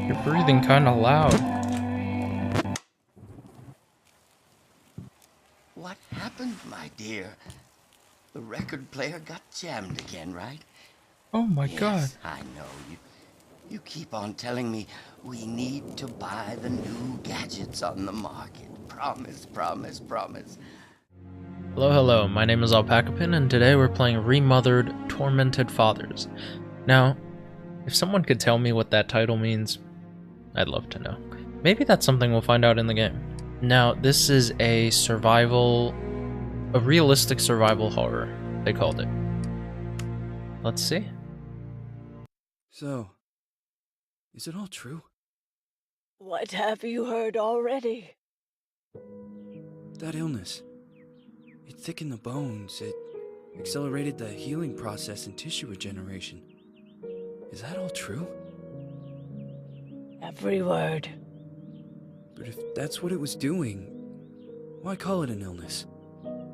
You're breathing kind of loud. What happened, my dear? The record player got jammed again, right? Oh my god. Yes, I know. You keep on telling me we need to buy the new gadgets on the market. Promise, promise, promise. Hello, hello, my name is Alpacapin, and today we're playing Remothered, Tormented Fathers. Now, if someone could tell me what that title means, I'd love to know. Maybe that's something we'll find out in the game. Now, this is a realistic survival horror, they called it. Let's see. So, is it all true? What have you heard already? That illness. It thickened the bones. It accelerated the healing process and tissue regeneration. Is that all true? Every word. But if that's what it was doing, why call it an illness?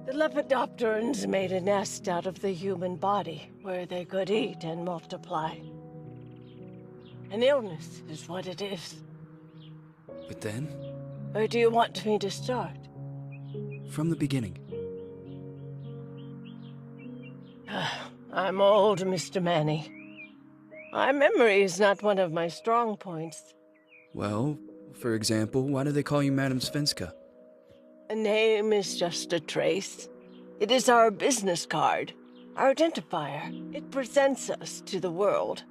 The Lepidopterans made a nest out of the human body where they could eat and multiply. An illness is what it is. But then, Where do you want me to start? from the beginning. I'm old, Mr. Manny. My memory is not one of my strong points. Well, for example, why do they call you Madame Svenska? A name is just a trace. It is our business card, our identifier. It presents us to the world.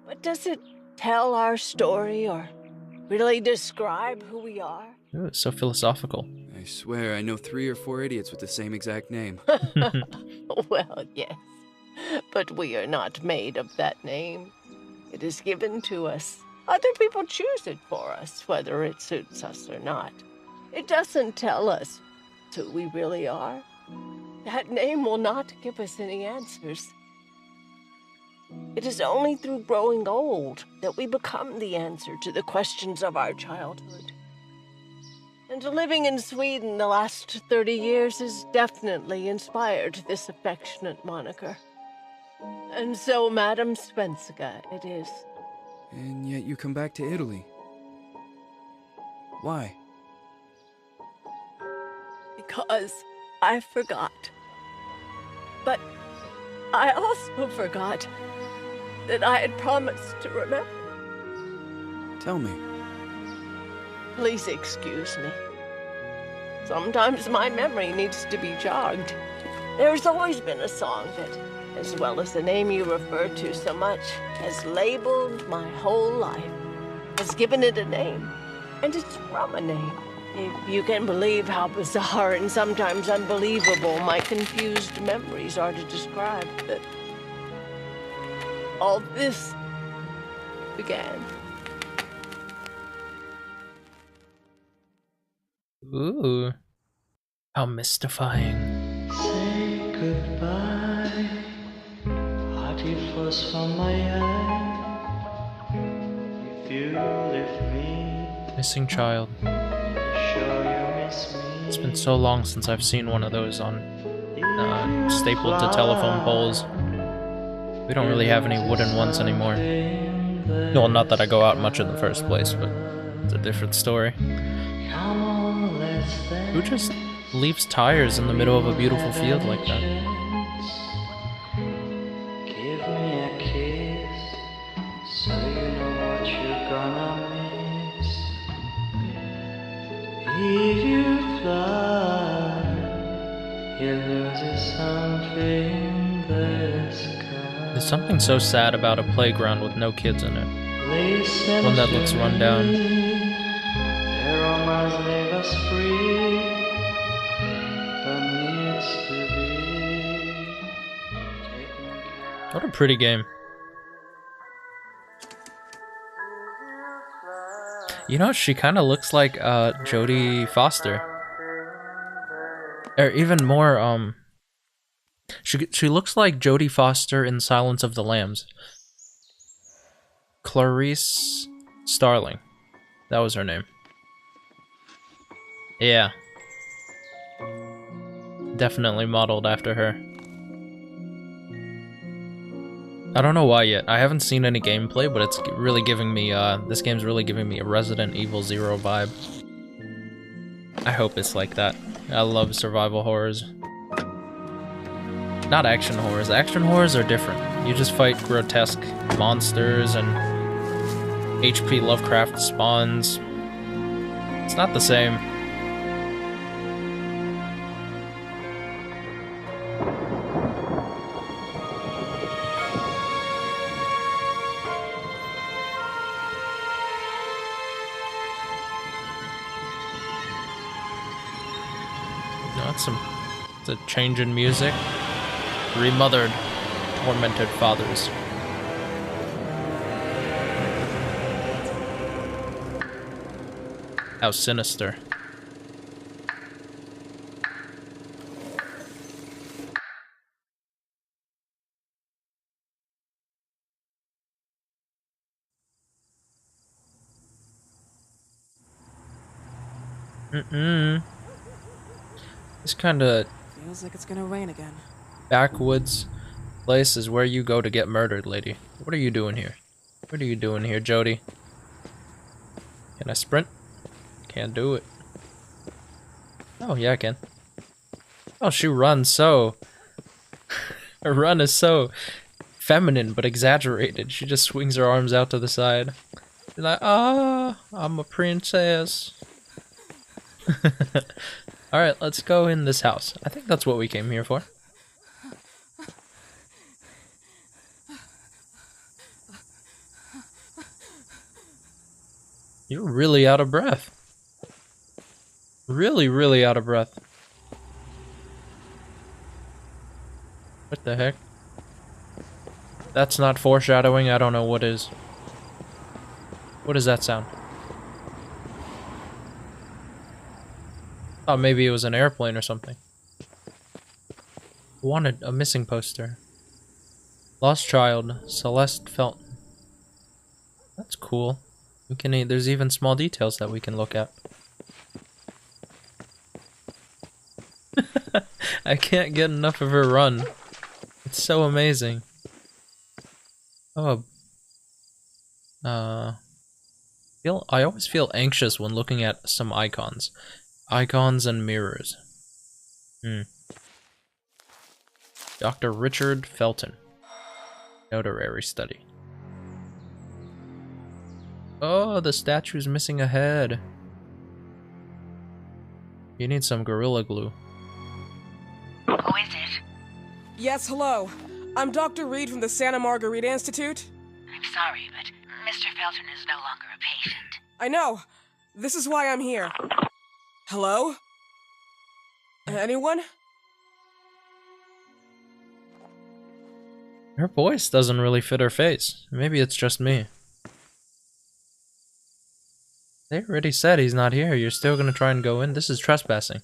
But does it tell our story or really describe who we are? Ooh, it's so philosophical. I swear I know 3 or 4 idiots with the same exact name. Well, yes. But we are not made of that name. It is given to us. Other people choose it for us, whether it suits us or not. It doesn't tell us who we really are. That name will not give us any answers. It is only through growing old that we become the answer to the questions of our childhood. And living in Sweden the last 30 years has definitely inspired this affectionate moniker. And so, Madame Svenska it is. And yet you come back to Italy. Why? Because I forgot. But I also forgot that I had promised to remember. Tell me. Please excuse me. Sometimes my memory needs to be jogged. There's always been a song that, as well as the name you refer to so much, has labeled my whole life, has given it a name, and it's from a name. If you can believe how bizarre and sometimes unbelievable my confused memories are to describe that all this began. Ooh. How mystifying. Say goodbye, hearty frost from my eye. If you leave me, Missing child. sure you miss me. It's been so long since I've seen one of those on stapled to telephone poles. We don't really have any wooden ones anymore. Well, not that I go out much in the first place, but it's a different story. Come on, let's Who just leaves tires in the middle of a beautiful field like that? Give me a kiss, so you know what you're gonna miss. If you fly, you lose something in the sky. There's something so sad about a playground with no kids in it. Listen One that to looks run down. me. Their romance leave us free, but needs to be taken care What a pretty game. You know, she kind of looks like Jodie Foster. Or even more, she looks like Jodie Foster in Silence of the Lambs. Clarice Starling. That was her name. Yeah. Definitely modeled after her. I don't know why yet. I haven't seen any gameplay, but it's really giving me, this game's really giving me a Resident Evil 0 vibe. I hope it's like that. I love survival horrors. Not action horrors. Action horrors are different. You just fight grotesque monsters and HP Lovecraft spawns. It's not the same. No, it's a change in music. Remothered, Tormented Fathers. How sinister. This kind of feels like it's gonna rain again. backwoods place is where you go to get murdered, lady. What are you doing here? What are you doing here, Jodie? Can I sprint? Can't do it. Oh, yeah, I can. Oh, she runs so... Her run is so feminine but exaggerated. She just swings her arms out to the side. She's like, ah, I'm a princess. Alright, let's go in this house. I think that's what we came here for. You're really out of breath. Really, really out of breath. What the heck? That's not foreshadowing, I don't know what is. What does that sound? Oh, maybe it was an airplane or something. Wanted a missing poster. Lost child, Celeste Felton. That's cool. We can. There's even small details that we can look at. I can't get enough of her run. It's so amazing. Oh. I always feel anxious when looking at some icons. Icons and mirrors. Dr. Richard Felton. Notary study. Oh, the statue's missing a head. You need some Gorilla Glue. Who is it? Yes, hello. I'm Dr. Reed from the Santa Margarita Institute. I'm sorry, but Mr. Felton is no longer a patient. I know. This is why I'm here. Hello? Anyone? Her voice doesn't really fit her face. Maybe it's just me. They already said he's not here. You're still gonna try and go in? This is trespassing.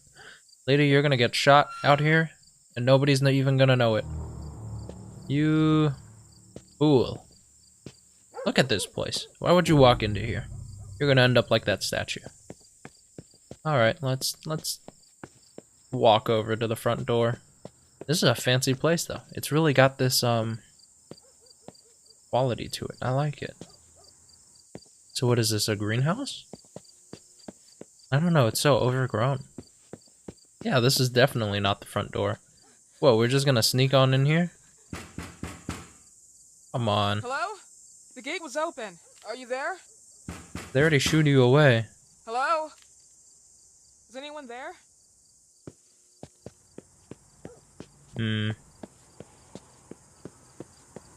Lady, you're gonna get shot out here, and nobody's not even gonna know it. You... fool. Look at this place. Why would you walk into here? You're gonna end up like that statue. Alright, let's walk over to the front door. This is a fancy place, though. It's really got this, quality to it. I like it. So what is this, a greenhouse? I don't know, it's so overgrown. Yeah, this is definitely not the front door. Whoa, we're just gonna sneak on in here? Come on. Hello? The gate was open. Are you there? They already shooed you away. Hello? Is anyone there?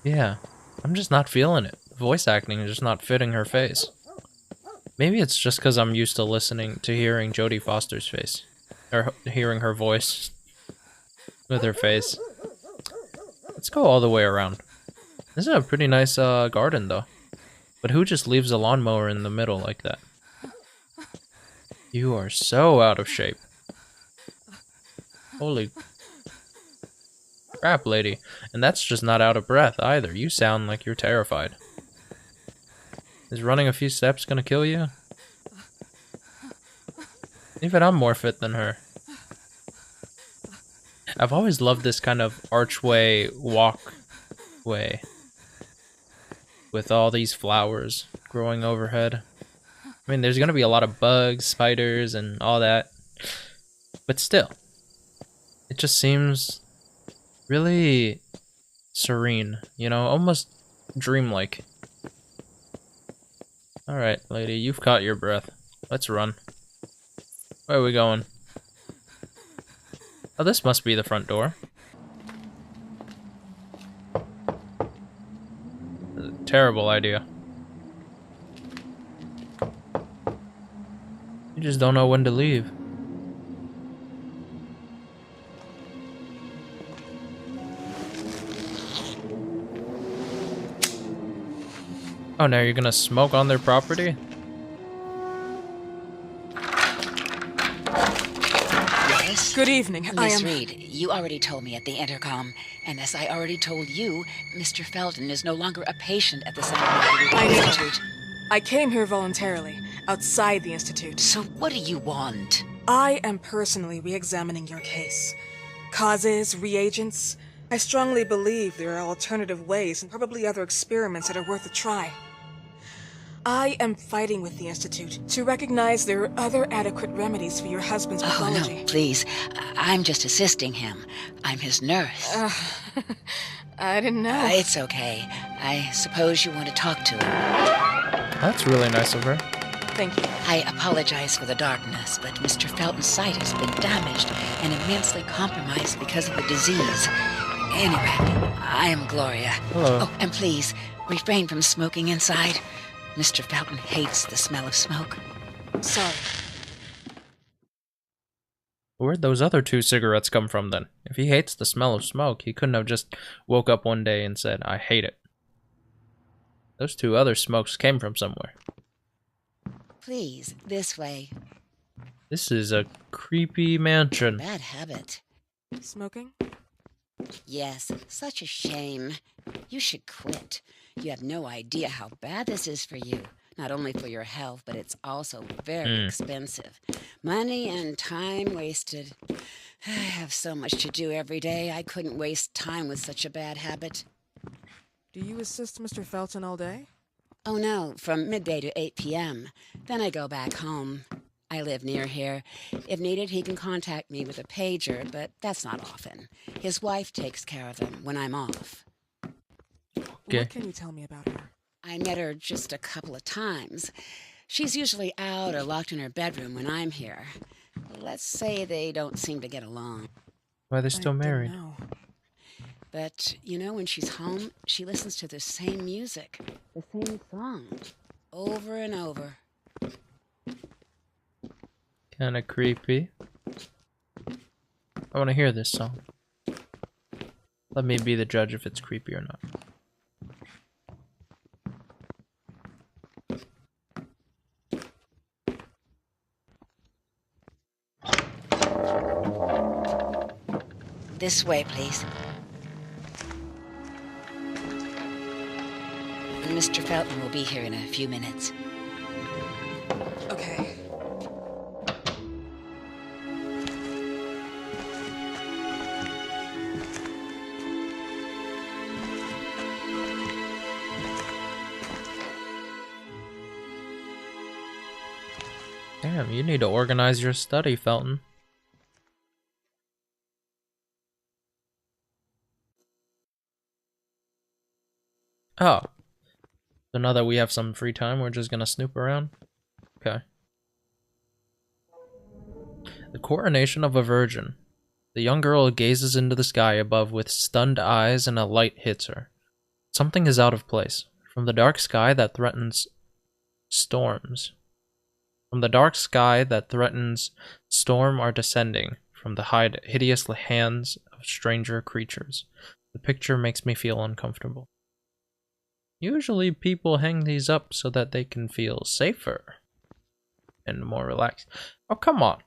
Yeah, I'm just not feeling it. Voice acting is just not fitting her face. Maybe it's just because I'm used to hearing Jodie Foster's face. Or hearing her voice with her face. Let's go all the way around. This is a pretty nice garden, though. But who just leaves a lawnmower in the middle like that? You are so out of shape. Holy crap, lady. And that's just not out of breath either. You sound like you're terrified. Is running a few steps gonna kill you? Even I'm more fit than her. I've always loved this kind of archway walkway. with all these flowers growing overhead. I mean, there's gonna be a lot of bugs, spiders, and all that. But still, it just seems really serene, you know, almost dreamlike. Alright, lady, you've caught your breath. Let's run. Where are we going? Oh, this must be the front door. Terrible idea. You just don't know when to leave. Oh, now you're gonna smoke on their property? Yes? Good evening. I Miss am... Reed, you already told me at the intercom, and as I already told you, Mr. Felton is no longer a patient at the Santa Margarita I know. Institute. I came here voluntarily, outside the Institute. So what do you want? I am personally re-examining your case. Causes, reagents. I strongly believe there are alternative ways and probably other experiments that are worth a try. I am fighting with the Institute to recognize there are other adequate remedies for your husband's Oh, pathology. no, please. I'm just assisting him. I'm his nurse. I didn't know. It's okay. I suppose you want to talk to him. That's really nice of her. Thank you. I apologize for the darkness, but Mr. Felton's sight has been damaged and immensely compromised because of the disease. Anyway, I am Gloria. Hello. Oh, and please, refrain from smoking inside. Mr. Felton hates the smell of smoke. Sorry. Where'd those other 2 cigarettes come from then? If he hates the smell of smoke, he couldn't have just woke up one day and said, I hate it. Those 2 other smokes came from somewhere. Please, this way. This is a creepy mansion. Bad habit. Smoking? Yes, such a shame. You should quit. You have no idea how bad this is for you. Not only for your health, but it's also very expensive. Money and time wasted. I have so much to do every day. I couldn't waste time with such a bad habit. Do you assist Mr. Felton all day? Oh no, from midday to 8 p.m. Then I go back home. I live near here. If needed, he can contact me with a pager, but that's not often. His wife takes care of him when I'm off. Okay. What can you tell me about her? I met her just a couple of times. She's usually out or locked in her bedroom when I'm here. Let's say they don't seem to get along. Why are they still married? No. But, you know, when she's home, she listens to the same music, the same song, over and over. Kinda creepy. I wanna hear this song. Let me be the judge if it's creepy or not. This way, please. Mr. Felton will be here in a few minutes. Okay. Damn, you need to organize your study, Felton. Oh. So now that we have some free time, we're just gonna snoop around? Okay. The coronation of a virgin. The young girl gazes into the sky above with stunned eyes and a light hits her. Something is out of place. From the dark sky that threatens storms. From the dark sky that threatens storm are descending from the hideous hands of stranger creatures. The picture makes me feel uncomfortable. Usually people hang these up so that they can feel safer and more relaxed. Oh, come on.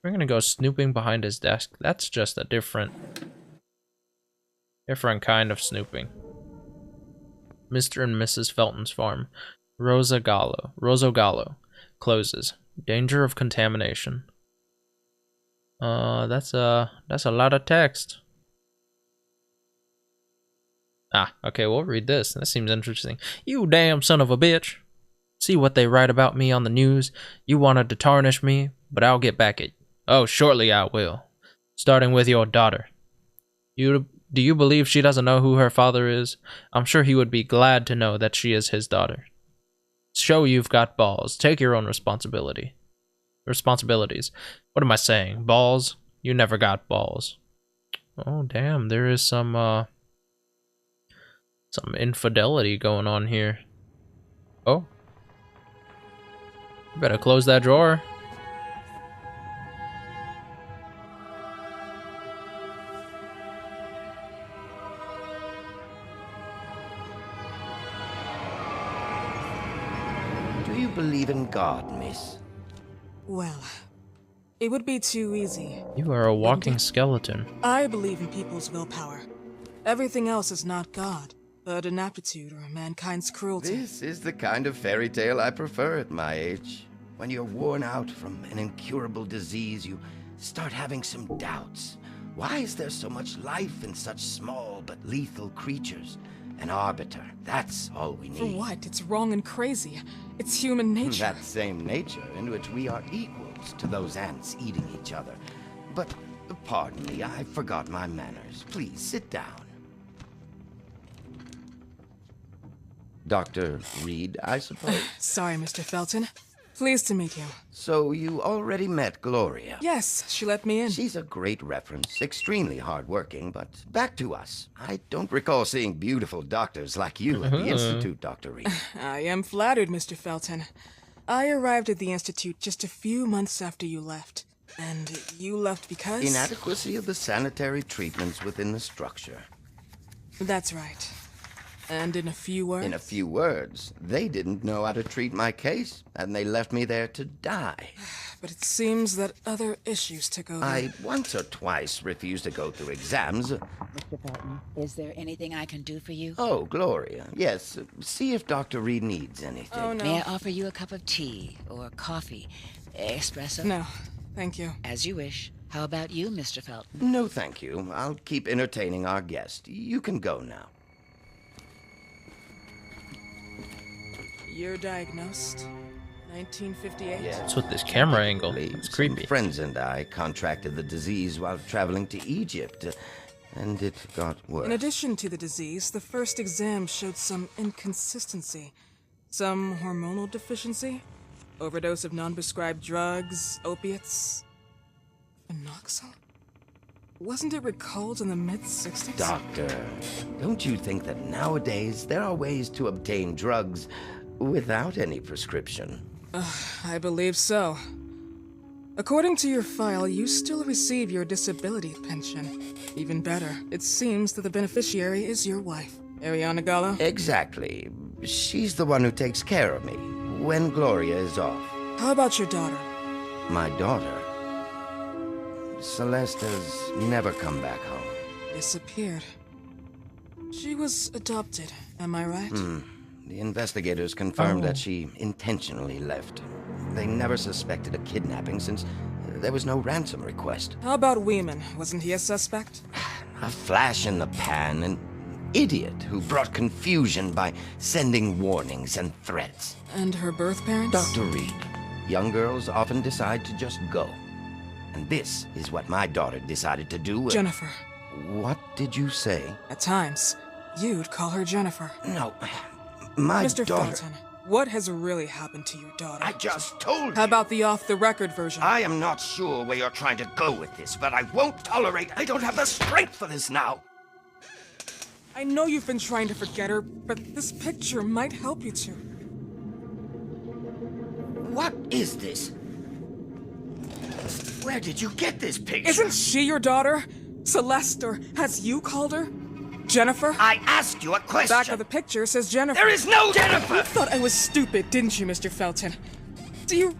We're gonna go snooping behind his desk. That's just a different kind of snooping. Mr. and Mrs. Felton's farm. Rosogallo. Closes. Danger of contamination. That's a lot of text. Ah, okay, we'll read this. This seems interesting. You damn son of a bitch. See what they write about me on the news. You wanted to tarnish me, but I'll get back at you. Oh, shortly I will. Starting with your daughter. Do you believe she doesn't know who her father is? I'm sure he would be glad to know that she is his daughter. Show you've got balls. Take your own responsibilities. What am I saying? Balls? You never got balls. Oh, damn. There is some infidelity going on here. Oh. You better close that drawer. Do you believe in God, miss? Well, it would be too easy. You are a walking skeleton. I believe in people's willpower. Everything else is not God, but an aptitude or mankind's cruelty. This is the kind of fairy tale I prefer at my age. When you're worn out from an incurable disease, you start having some doubts. Why is there so much life in such small but lethal creatures? An arbiter, that's all we need. For what? It's wrong and crazy. It's human nature. That same nature in which we are equals to those ants eating each other. But, pardon me, I forgot my manners. Please, sit down. Dr. Reed, I suppose? Sorry, Mr. Felton. Pleased to meet you. So you already met Gloria? Yes, she let me in. She's a great reference, extremely hardworking, but back to us. I don't recall seeing beautiful doctors like you at the Institute, Dr. Reed. I am flattered, Mr. Felton. I arrived at the Institute just a few months after you left. And you left because? Inadequacy of the sanitary treatments within the structure. That's right. And in a few words? In a few words, they didn't know how to treat my case, and they left me there to die. But it seems that other issues took over. I once or twice refused to go through exams. Mr. Felton, is there anything I can do for you? Oh, Gloria. Yes, see if Dr. Reed needs anything. Oh, no. May I offer you a cup of tea or coffee? Espresso? No, thank you. As you wish. How about you, Mr. Felton? No, thank you. I'll keep entertaining our guest. You can go now. You're diagnosed? 1958? Yes. What's with this camera angle? It's creepy. Some friends and I contracted the disease while traveling to Egypt, and it got worse. In addition to the disease, the first exam showed some inconsistency. Some hormonal deficiency? Overdose of non-prescribed drugs, opiates? Phenoxyl? Wasn't it recalled in the mid-60s? Doctor, don't you think that nowadays there are ways to obtain drugs without any prescription? I believe so. According to your file, you still receive your disability pension. Even better, it seems that the beneficiary is your wife, Ariana Gallo. Exactly. She's the one who takes care of me when Gloria is off. How about your daughter? My daughter? Celeste has never come back home. Disappeared. She was adopted, am I right? The investigators confirmed that she intentionally left. They never suspected a kidnapping since there was no ransom request. How about Weeman? Wasn't he a suspect? A flash in the pan, an idiot who brought confusion by sending warnings and threats. And her birth parents? Dr. Reed, young girls often decide to just go. And this is what my daughter decided to do. Jennifer. What did you say? At times, you'd call her Jennifer. No, my Mr. daughter... Felton, what has really happened to your daughter? I just told you. How about the off-the-record version? I am not sure where you're trying to go with this, but I won't tolerate... I don't have the strength for this now. I know you've been trying to forget her, but this picture might help you to. What is this? Where did you get this picture? Isn't she your daughter? Celeste, or has you called her? Jennifer? I asked you a question. Back of the picture says Jennifer. There is no Jennifer! You thought I was stupid, didn't you, Mr. Felton? Do you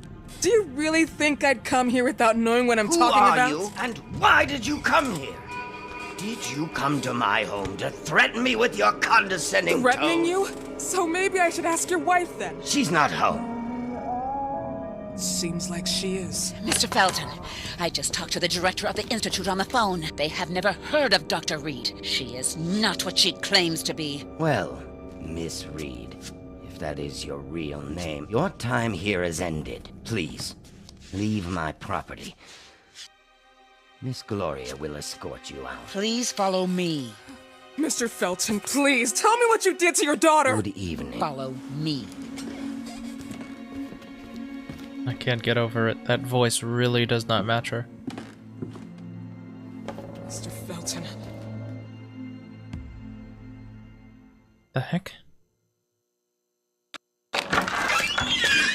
really think I'd come here without knowing what I'm talking about? Who are you, and why did you come here? Did you come to my home to threaten me with your condescending Threatening tone? you? So maybe I should ask your wife then. She's not home. Seems like she is. Mr. Felton, I just talked to the director of the Institute on the phone. They have never heard of Dr. Reed. She is not what she claims to be. Well, Miss Reed, if that is your real name, your time here has ended. Please, leave my property. Miss Gloria will escort you out. Please follow me. Mr. Felton, please, tell me what you did to your daughter! Good evening. Follow me. I can't get over it. That voice really does not match her. Mr. Felton. The heck?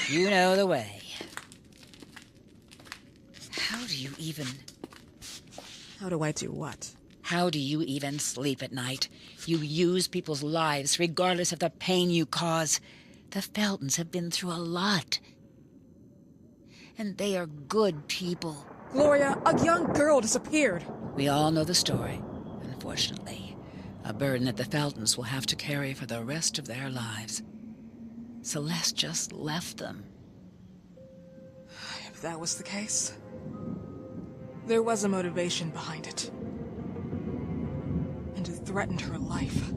You know the way. How do you even... How do I do what? How do you even sleep at night? You use people's lives regardless of the pain you cause. The Feltons have been through a lot. And they are good people. Gloria, a young girl disappeared. We all know the story, unfortunately. A burden that the Feltons will have to carry for the rest of their lives. Celeste just left them. If that was the case, there was a motivation behind it. And it threatened her life.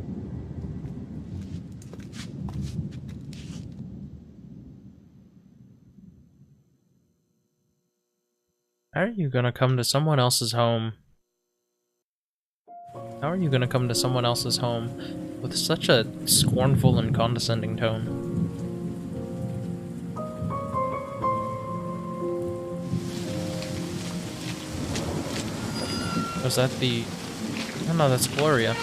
How are you gonna come to someone else's home? How are you gonna come to someone else's home with such a scornful and condescending tone? Was that the... Oh no, that's Gloria.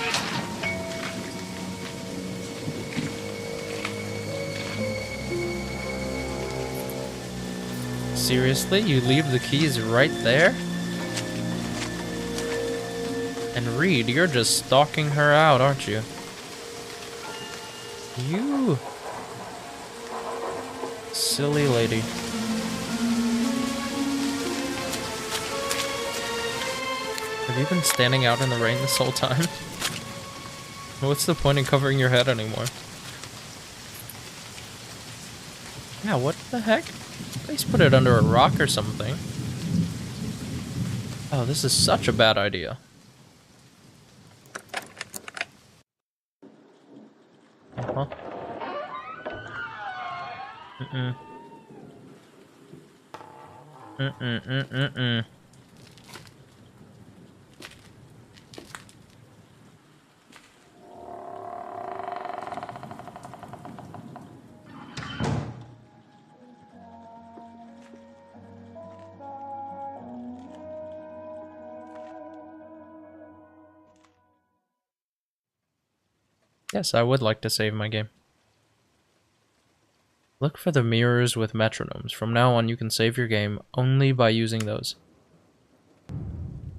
Seriously? You leave the keys right there? And Reed, you're just stalking her out, aren't you? You... silly lady. Have you been standing out in the rain this whole time? What's the point in covering your head anymore? Yeah, what the heck? Please put it under a rock or something. Oh, this is such a bad idea. Uh-huh. Mm-mm. Mm-mm-mm-mm-mm. Yes, I would like to save my game. Look for the mirrors with metronomes. From now on, you can save your game only by using those.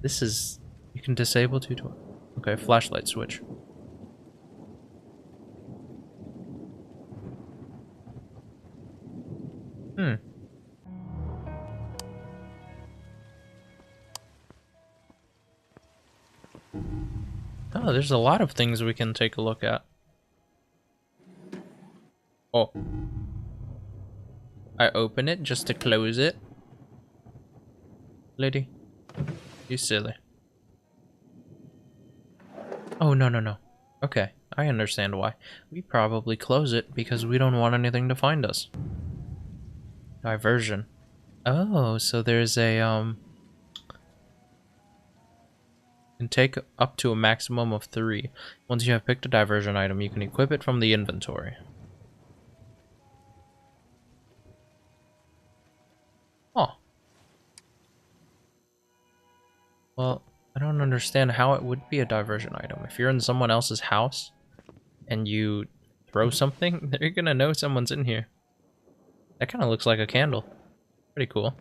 This is... You can disable tutorial. Okay, flashlight switch. Oh, there's a lot of things we can take a look at. Oh. I open it just to close it. Lady, you silly. Oh, no, no, no. Okay, I understand why. We probably close it because we don't want anything to find us. Diversion. Oh, so there's a, can take up to a maximum of 3. Once you have picked a diversion item, you can equip it from the inventory. Oh. Well, I don't understand how it would be a diversion item. If you're in someone else's house and you throw something, they're gonna know someone's in here. That kind of looks like a candle. Pretty cool.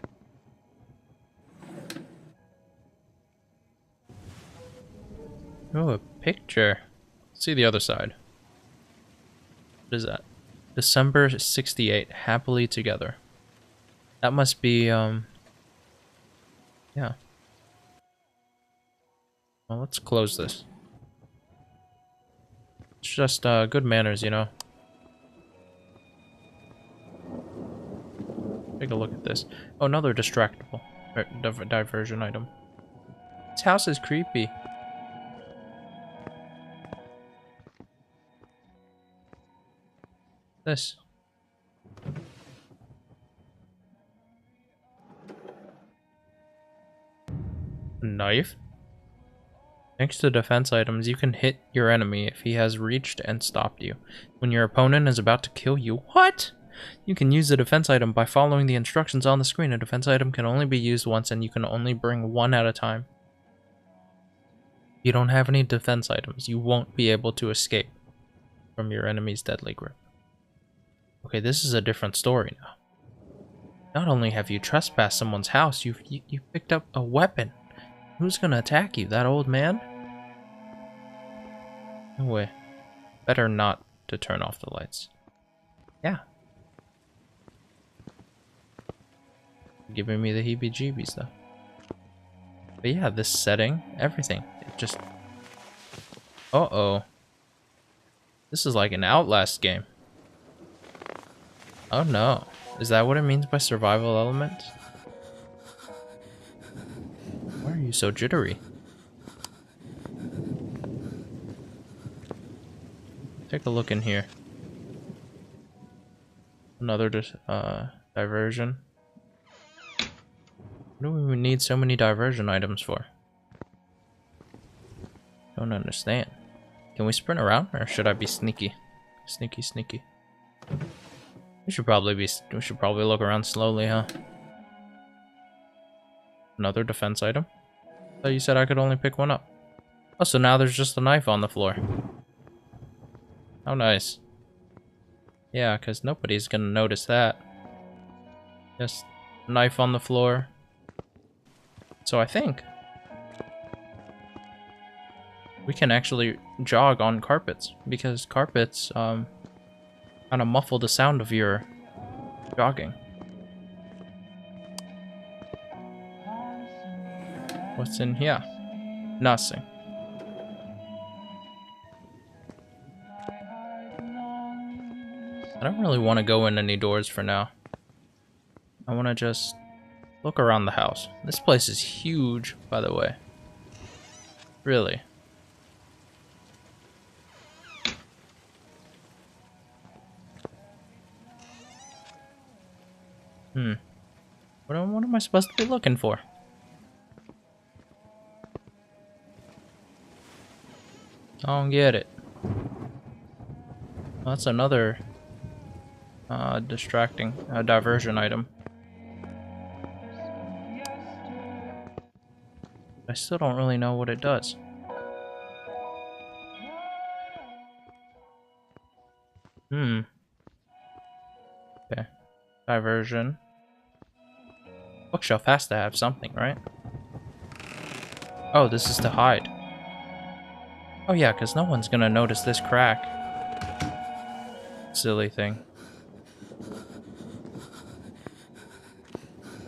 Oh, a picture. Let's see the other side. What is that? December 68, happily together. That must be, yeah. Well, let's close this. It's just, good manners, you know. Take a look at this. Oh, another distractible. Diversion item. This house is creepy. This. A knife? Thanks to defense items, you can hit your enemy if he has reached and stopped you. When your opponent is about to kill you, what? You can use the defense item by following the instructions on the screen. A defense item can only be used once and you can only bring one at a time. If you don't have any defense items, you won't be able to escape from your enemy's deadly grip. Okay, this is a different story now. Not only have you trespassed someone's house, you picked up a weapon. Who's gonna attack you? That old man? No way. Better not to turn off the lights. Yeah. Giving me the heebie-jeebies though. But yeah, this setting, everything. It just... Uh-oh. This is like an Outlast game. Oh no. Is that what it means by survival element? Why are you so jittery? Take a look in here. Another diversion. What do we need so many diversion items for? Don't understand. Can we sprint around, or should I be sneaky? Sneaky, sneaky. We should probably look around slowly, huh? Another defense item? I thought you said I could only pick one up. Oh, so now there's just a knife on the floor. How nice. Yeah, because nobody's gonna notice that. Just a knife on the floor. So I think we can actually jog on carpets, because carpets kind of muffle the sound of your jogging. What's in here? Nothing. I don't really want to go in any doors for now. I want to just look around the house. This place is huge, by the way. Really. What am I supposed to be looking for? I don't get it. Well, that's another distracting diversion item. I still don't really know what it does. Okay. Diversion. Bookshelf has to have something, right? Oh, this is to hide. Oh yeah, because no one's gonna notice this crack. Silly thing.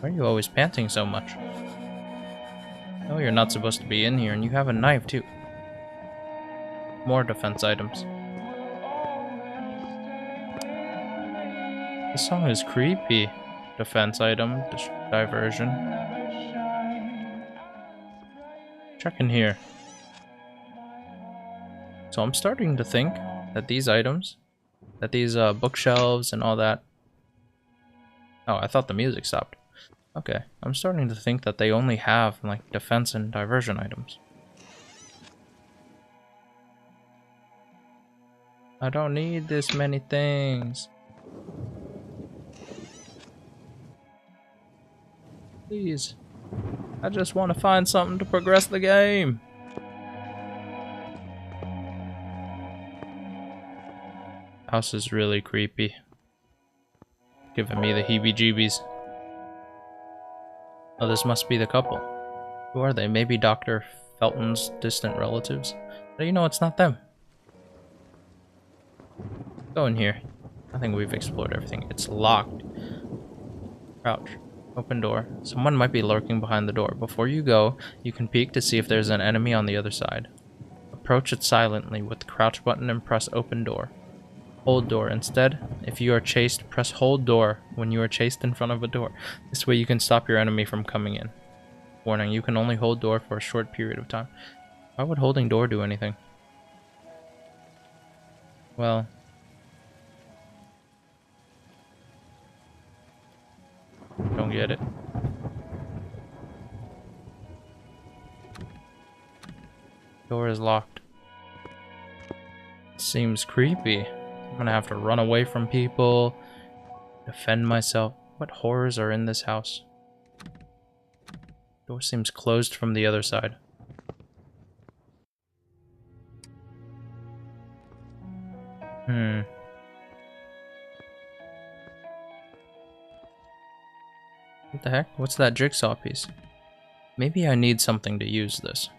Why are you always panting so much? No, you're not supposed to be in here, and you have a knife too. More defense items. This song is creepy. Defense item, diversion. Check in here. So I'm starting to think that these items, that these bookshelves and all that. Oh, I thought the music stopped. Okay, I'm starting to think that they only have like defense and diversion items. I don't need this many things. Please. I just want to find something to progress the game. House is really creepy. Giving me the heebie-jeebies. Oh, this must be the couple. Who are they? Maybe Dr. Felton's distant relatives? But you know, it's not them. Go in here. I think we've explored everything. It's locked. Crouch. Open door. Someone might be lurking behind the door. Before you go, you can peek to see if there's an enemy on the other side. Approach it silently with the crouch button and press open door. Hold door. Instead, if you are chased, press hold door when you are chased in front of a door. This way you can stop your enemy from coming in. Warning, you can only hold door for a short period of time. Why would holding door do anything? Well... don't get it. Door is locked. Seems creepy. I'm gonna have to run away from people, defend myself. What horrors are in this house? Door seems closed from the other side. What the heck? What's that jigsaw piece? Maybe I need something to use this.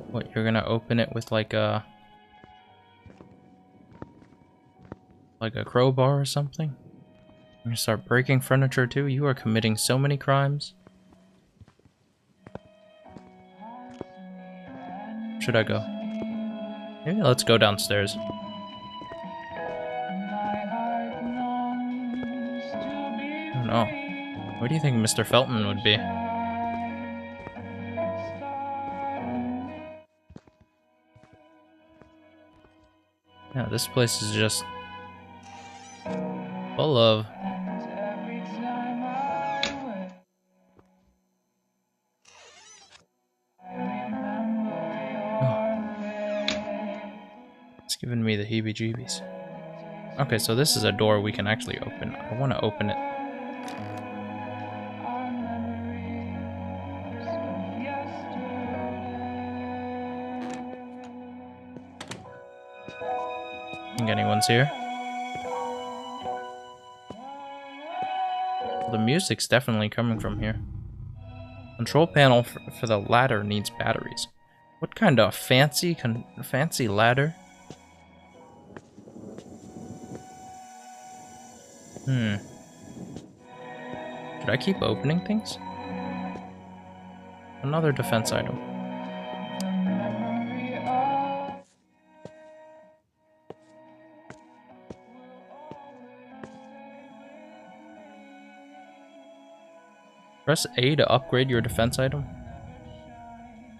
What, you're gonna open it with like a crowbar or something? You're gonna start breaking furniture too? You are committing so many crimes. Should I go? Maybe let's go downstairs. I don't know. Where do you think Mr. Felton would be? Yeah, this place is just full of... It's giving me the heebie-jeebies. Okay, so this is a door we can actually open. I want to open it. Think anyone's here? Well, the music's definitely coming from here. Control panel for the ladder needs batteries. What kind of fancy ladder? Should I keep opening things? Another defense item. Press A to upgrade your defense item.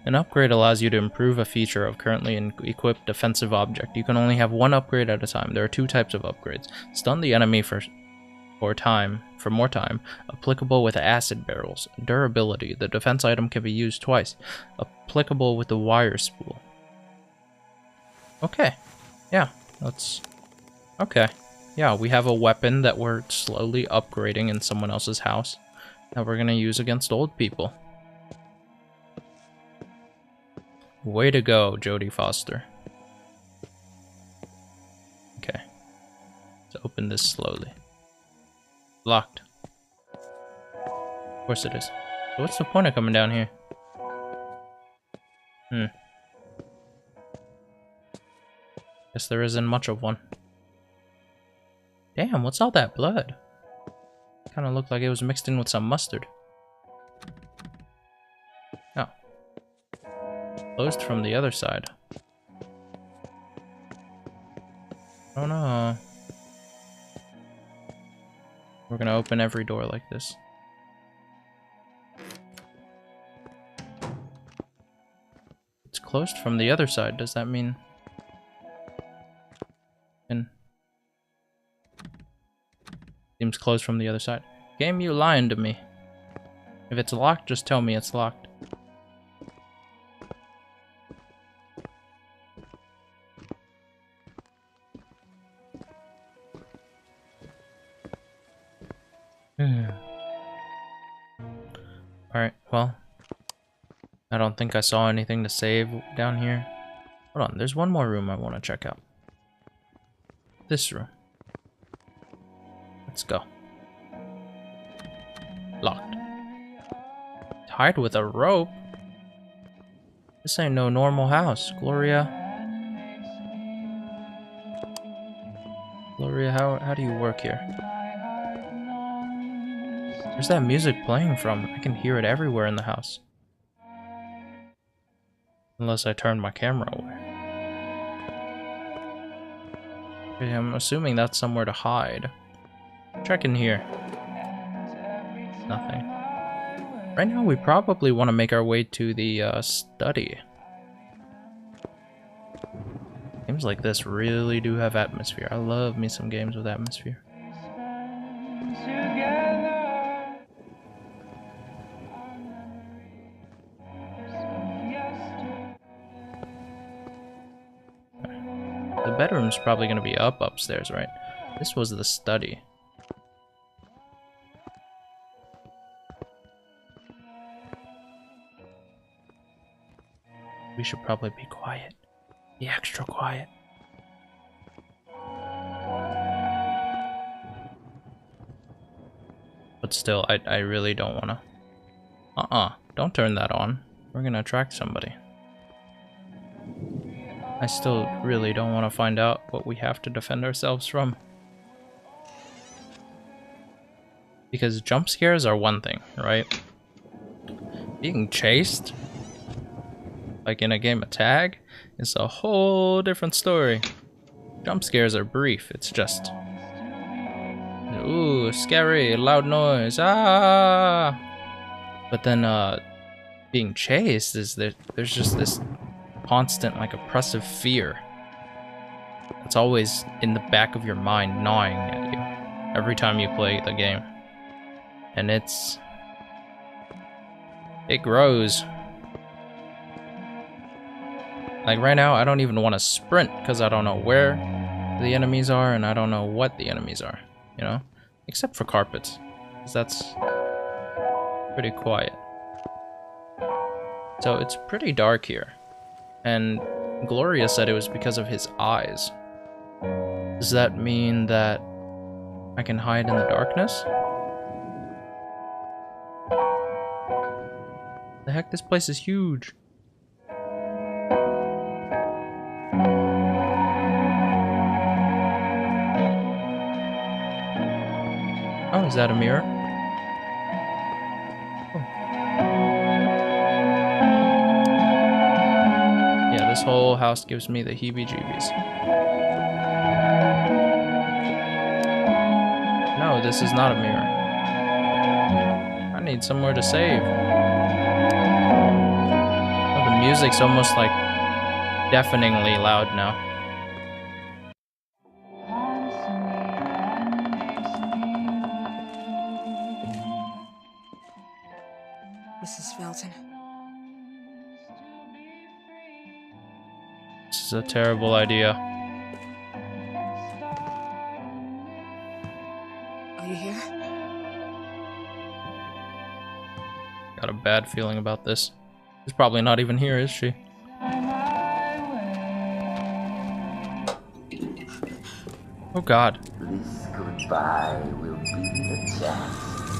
An upgrade allows you to improve a feature of currently equipped defensive object. You can only have one upgrade at a time. There are two types of upgrades. Stun the enemy for more time, applicable with acid barrels. Durability. The defense item can be used twice. Applicable with the wire spool. Okay. Yeah, let's... Okay. Yeah, we have a weapon that we're slowly upgrading in someone else's house that we're gonna use against old people. Way to go, Jodie Foster. Okay. Let's open this slowly. Locked. Of course it is. So what's the point of coming down here? Guess there isn't much of one. Damn, what's all that blood? Kinda looked like it was mixed in with some mustard. Oh. Closed from the other side. Oh no. We're gonna open every door like this. It's closed from the other side. Does that mean... Seems closed from the other side. Game, you lying to me. If it's locked, just tell me it's locked. Alright, well. I don't think I saw anything to save down here. Hold on, there's one more room I want to check out. This room. Let's go. Locked. Tied with a rope? This ain't no normal house. Gloria, how do you work here? Where's that music playing from? I can hear it everywhere in the house. Unless I turn my camera away. Okay, I'm assuming that's somewhere to hide. Check in here. Nothing. Right now, we probably want to make our way to the study. Games like this really do have atmosphere. I love me some games with atmosphere. The bedroom's probably going to be up upstairs, right? This was the study. We should probably be quiet. Be extra quiet. But still, I really don't want to... Don't turn that on. We're going to attract somebody. I still really don't want to find out what we have to defend ourselves from. Because jump scares are one thing, right? Being chased, like in a game of tag, is a whole different story. Jump scares are brief, it's just... ooh, scary, loud noise, ah! But then, being chased is there's just this constant, like, oppressive fear. It's always in the back of your mind, gnawing at you, every time you play the game. And it grows. Like right now, I don't even want to sprint because I don't know where the enemies are and I don't know what the enemies are, you know? Except for carpets, because that's pretty quiet. So it's pretty dark here. And Gloria said it was because of his eyes. Does that mean that I can hide in the darkness? The heck, this place is huge. Oh, is that a mirror? Oh. Yeah, this whole house gives me the heebie-jeebies. No, this is not a mirror. I need somewhere to save. Oh, the music's almost like deafeningly loud now. Mrs. Felton. This is a terrible idea. Are you here? Got a bad feeling about this. She's probably not even here, is she? Oh God. This goodbye will be the chance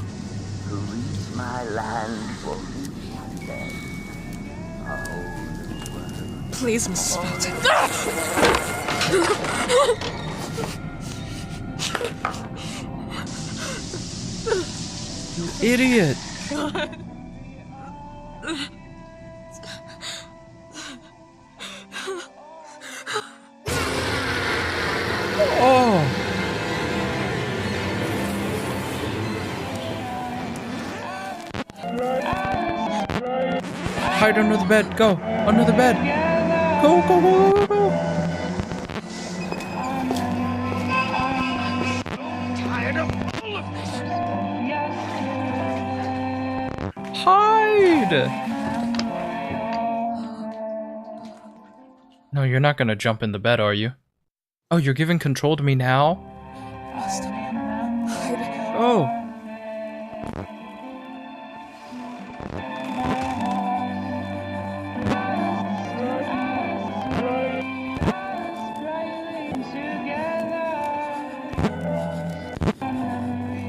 to reach my land for me and then a whole world. Please, Mrs. Felton. You idiot! Oh! Hide under the bed. Go under the bed. Go, go, go, go, go. Tired of all of this. Hide. No, you're not gonna jump in the bed, are you? Oh, you're giving control to me now? Oh.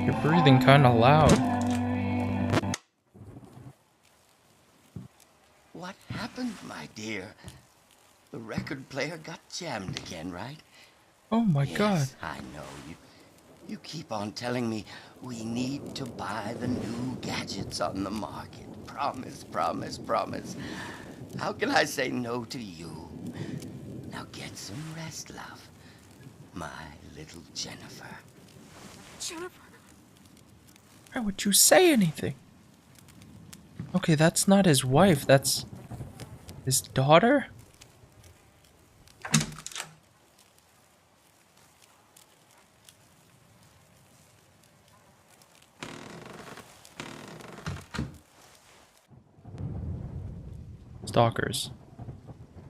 You're breathing kind of loud. What happened, my dear? The record player got jammed again, right? Oh my Yes, God. I know. You keep on telling me we need to buy the new gadgets on the market. Promise, promise, promise. How can I say no to you? Now get some rest, love. my little Jennifer. Jennifer. Why would you say anything? Okay, that's not his wife, that's his daughter? Stalkers.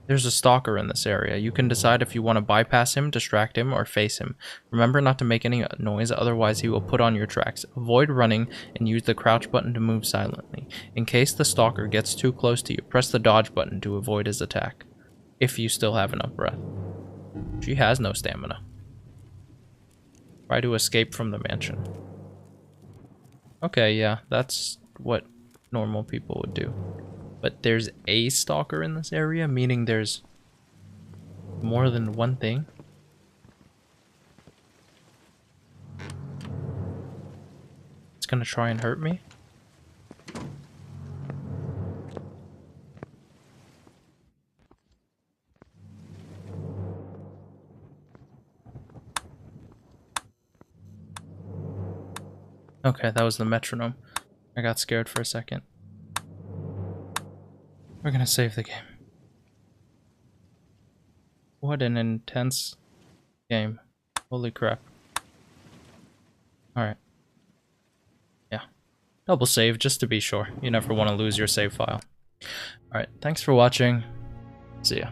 There's a stalker in this area. You can decide if you want to bypass him, distract him, or face him. Remember not to make any noise, otherwise he will put on your tracks. Avoid running and use the crouch button to move silently. In case the stalker gets too close to you, press the dodge button to avoid his attack. If you still have enough breath. She has no stamina. Try to escape from the mansion. Okay, yeah, that's what normal people would do. But there's a stalker in this area, meaning there's more than one thing. It's gonna try and hurt me. Okay, that was the metronome. I got scared for a second. We're gonna save the game. What an intense game. Holy crap. Alright. Yeah. Double save just to be sure. You never want to lose your save file. Alright, thanks for watching. See ya.